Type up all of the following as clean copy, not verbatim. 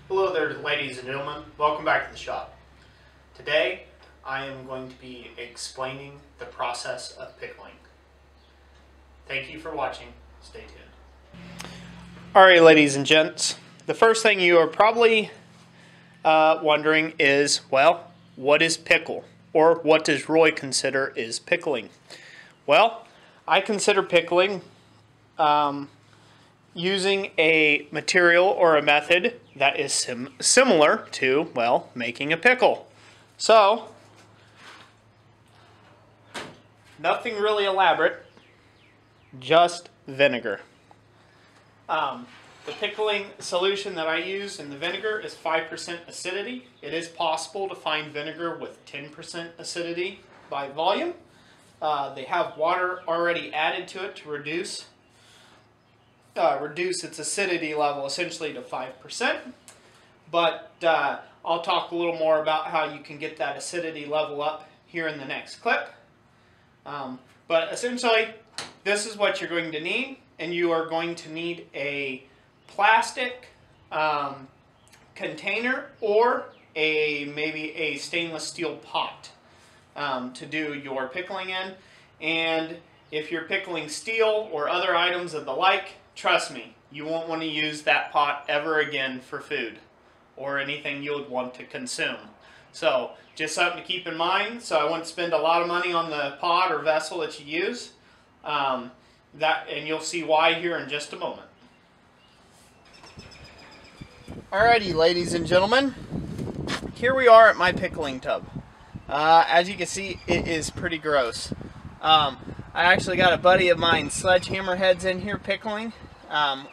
Hello there, ladies and gentlemen. Welcome back to the shop. Today, I am going to be explaining the process of pickling. Thank you for watching. Stay tuned. Alright, ladies and gents. The first thing you are probably wondering is, well, what is pickle? Or what does Roy consider is pickling? Well, I consider pickling using a material or a method that is similar to, well, making a pickle. So, nothing really elaborate, just vinegar. The pickling solution that I use in the vinegar is 5% acidity. It is possible to find vinegar with 10% acidity by volume. They have water already added to it to reduce its acidity level essentially to 5%. But I'll talk a little more about how you can get that acidity level up here in the next clip. But essentially, this is what you're going to need, and you are going to need a plastic container or maybe a stainless steel pot to do your pickling in. And if you're pickling steel or other items of the like, trust me, you won't want to use that pot ever again for food or anything you would want to consume. So just something to keep in mind. So I wouldn't spend a lot of money on the pot or vessel that you use. And you'll see why here in just a moment. Alrighty, ladies and gentlemen, here we are at my pickling tub. As you can see, it is pretty gross. I actually got a buddy of mine, sledgehammer heads, in here pickling,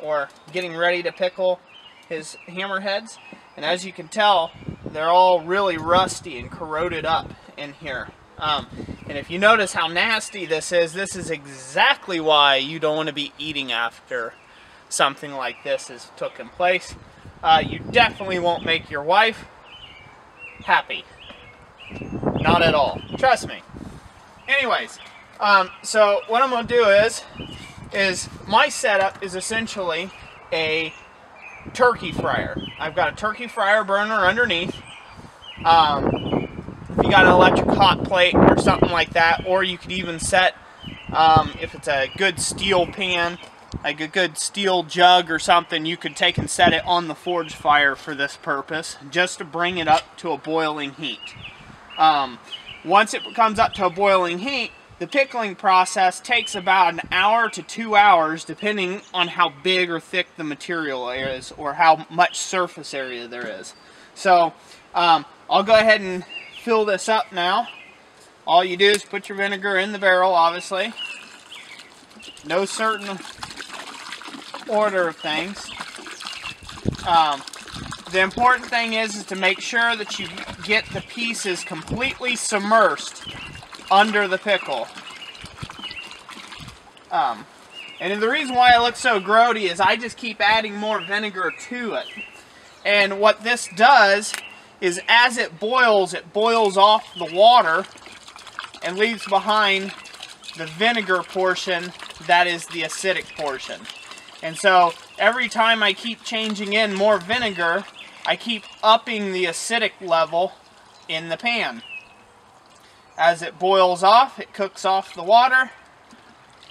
or getting ready to pickle his hammerheads. And as you can tell, they're all really rusty and corroded up in here. And if you notice how nasty this is exactly why you don't want to be eating after something like this has taken place. You definitely won't make your wife happy. Not at all. Trust me. Anyways, so what I'm going to do is my setup is essentially a turkey fryer. I've got a turkey fryer burner underneath. If you got an electric hot plate or something like that, or you could even set, if it's a good steel pan, like a good steel jug or something, you could take and set it on the forge fire for this purpose, just to bring it up to a boiling heat. Once it comes up to a boiling heat, the pickling process takes about an hour to 2 hours, depending on how big or thick the material is, or how much surface area there is. So, I'll go ahead and fill this up now. All you do is put your vinegar in the barrel, obviously. No certain order of things. The important thing is to make sure that you get the pieces completely submersed under the pickle. And the reason why it looks so grody is I just keep adding more vinegar to it. And what this does is as it boils off the water and leaves behind the vinegar portion that is the acidic portion. And so every time I keep changing in more vinegar, I keep upping the acidic level in the pan. As it boils off, it cooks off the water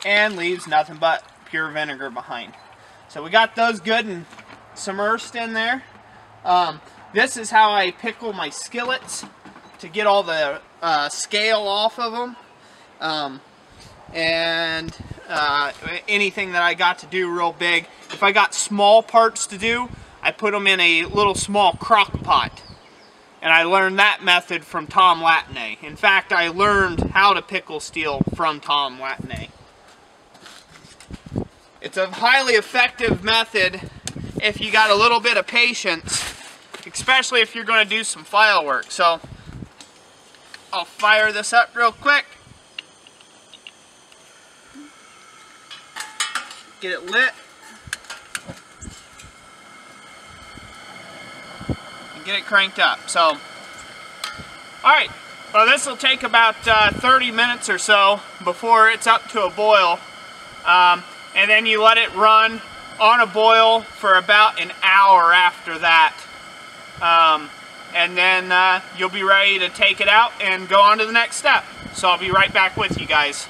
and leaves nothing but pure vinegar behind. So we got those good and submersed in there. This is how I pickle my skillets to get all the scale off of them. Anything that I got to do real big. If I got small parts to do, I put them in a little small crock pot. And I learned that method from Thomas Latane. In fact, I learned how to pickle steel from Thomas Latane. It's a highly effective method if you got a little bit of patience, especially if you're going to do some file work. So I'll fire this up real quick. Get it lit. And get it cranked up. So, alright. Well, this will take about 30 minutes or so before it's up to a boil. And then you let it run on a boil for about an hour after that. And then you'll be ready to take it out and go on to the next step. So I'll be right back with you guys.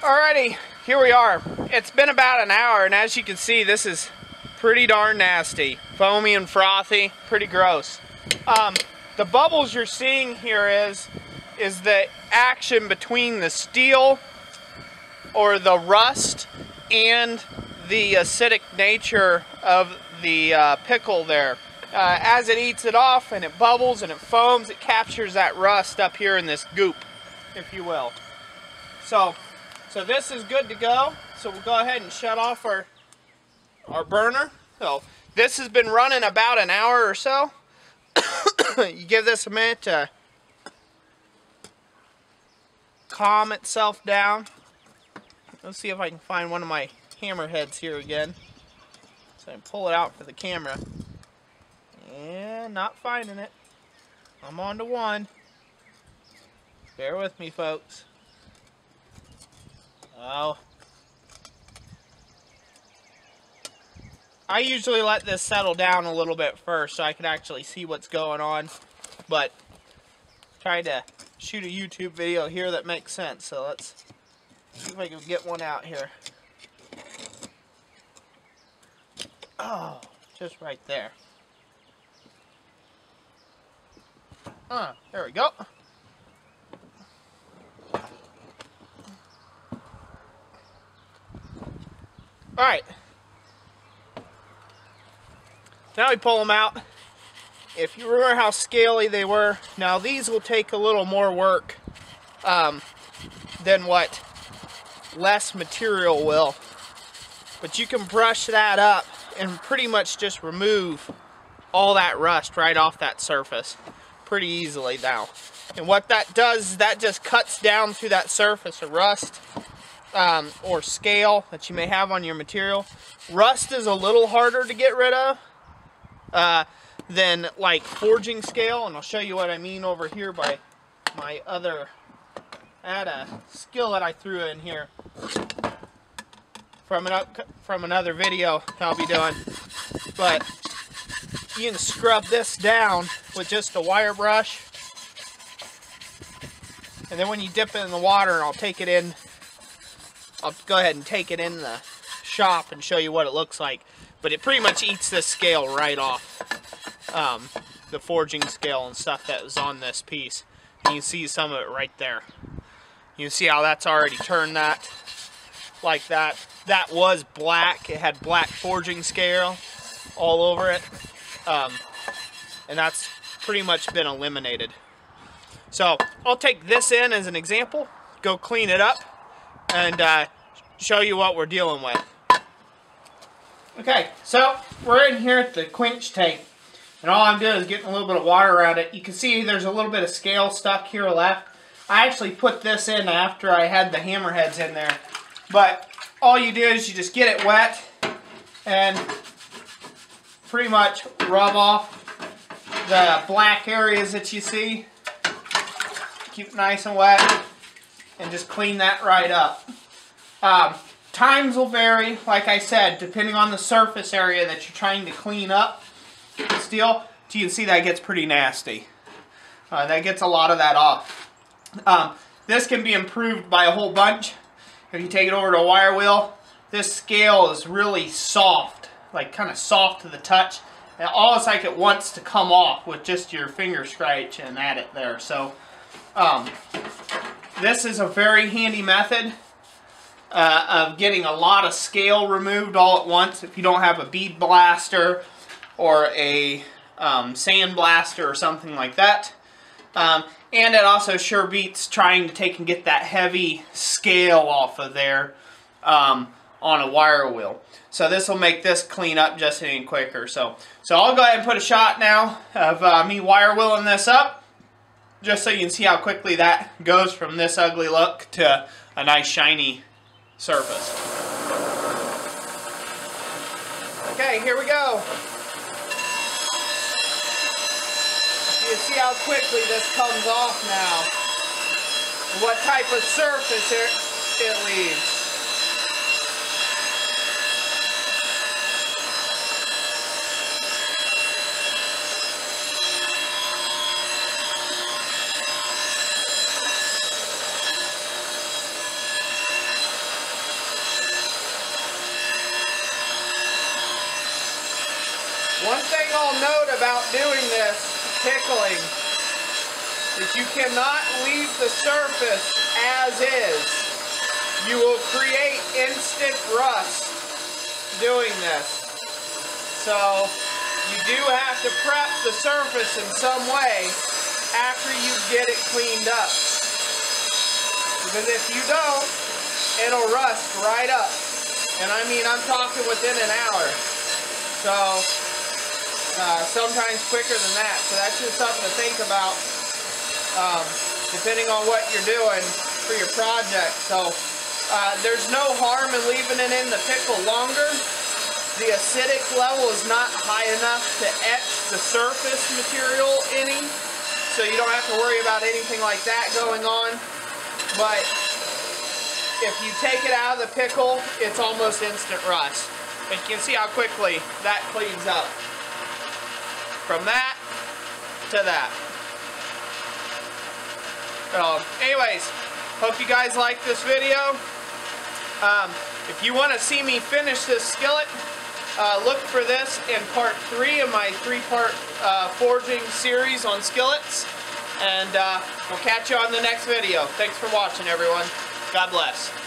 Alrighty, here we are. It's been about an hour, and as you can see, this is pretty darn nasty. Foamy and frothy, pretty gross. The bubbles you're seeing here is the action between the steel or the rust and the acidic nature of the pickle there. As it eats it off and it bubbles and it foams, it captures that rust up here in this goop, if you will. So this is good to go. So we'll go ahead and shut off our burner. So this has been running about an hour or so. You give this a minute to calm itself down. Let's see if I can find one of my hammerheads here again. So I can pull it out for the camera. And not finding it. I'm on to one. Bear with me, folks. Oh. I usually let this settle down a little bit first so I can actually see what's going on. But trying to shoot a YouTube video here that makes sense. So let's see if I can get one out here. Oh, just right there. There we go. Alright. Now we pull them out. If you remember how scaly they were, now these will take a little more work than what less material will. But you can brush that up and pretty much just remove all that rust right off that surface pretty easily now. And what that does is that just cuts down through that surface of rust or scale that you may have on your material. Rust is a little harder to get rid of than like forging scale, and I'll show you what I mean over here by my other, I had a skillet I threw in here from another video I'll be doing, but you can scrub this down with just a wire brush, and then when you dip it in the water, I'll go ahead and take it in the shop and show you what it looks like. But it pretty much eats this scale right off, the forging scale and stuff that was on this piece. And you can see some of it right there. You can see how that's already turned that like that. That was black. It had black forging scale all over it. And that's pretty much been eliminated. So I'll take this in as an example, go clean it up, and show you what we're dealing with. Okay, so we're in here at the quench tank, and all I'm doing is getting a little bit of water around it. You can see there's a little bit of scale stuck here left. I actually put this in after I had the hammerheads in there. But all you do is you just get it wet and pretty much rub off the black areas that you see. Keep it nice and wet and just clean that right up. Times will vary, like I said, depending on the surface area that you're trying to clean up the steel. So you can see that gets pretty nasty. That gets a lot of that off. This can be improved by a whole bunch. If you take it over to a wire wheel, this scale is really soft, like kind of soft to the touch. And almost like it wants to come off with just your finger scratch and at it there. So this is a very handy method of getting a lot of scale removed all at once if you don't have a bead blaster or a sand blaster or something like that. And it also sure beats trying to take and get that heavy scale off of there on a wire wheel. So this will make this clean up just any quicker. So I'll go ahead and put a shot now of me wire wheeling this up, just so you can see how quickly that goes from this ugly look to a nice shiny surface. Okay, here we go. You see how quickly this comes off now. What type of surface it leaves. note about doing this pickling is you cannot leave the surface as is. You will create instant rust doing this. So you do have to prep the surface in some way after you get it cleaned up. Because if you don't, it'll rust right up. And I mean, I'm talking within an hour. So, sometimes quicker than that. So that's just something to think about, depending on what you're doing for your project. So, there's no harm in leaving it in the pickle longer. The acidic level is not high enough to etch the surface material any. So you don't have to worry about anything like that going on. But if you take it out of the pickle, it's almost instant rust. And you can see how quickly that cleans up. From that to that. So, anyways, hope you guys like this video. If you want to see me finish this skillet, look for this in part 3 of my 3-part forging series on skillets. And we'll catch you on the next video. Thanks for watching, everyone. God bless.